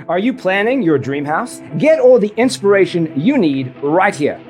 Are you planning your dream house? Get all the inspiration you need right here.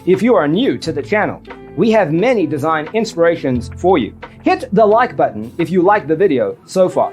If you are new to the channel, we have many design inspirations for you. Hit the like button if you like the video so far.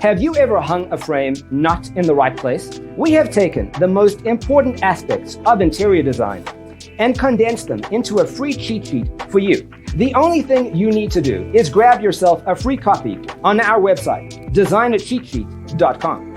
Have you ever hung a frame not in the right place? We have taken the most important aspects of interior design and condensed them into a free cheat sheet for you. The only thing you need to do is grab yourself a free copy on our website, designercheatsheet.com.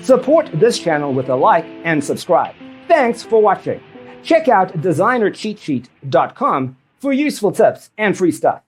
Support this channel with a like and subscribe. Thanks for watching. Check out designercheatsheet.com for useful tips and free stuff.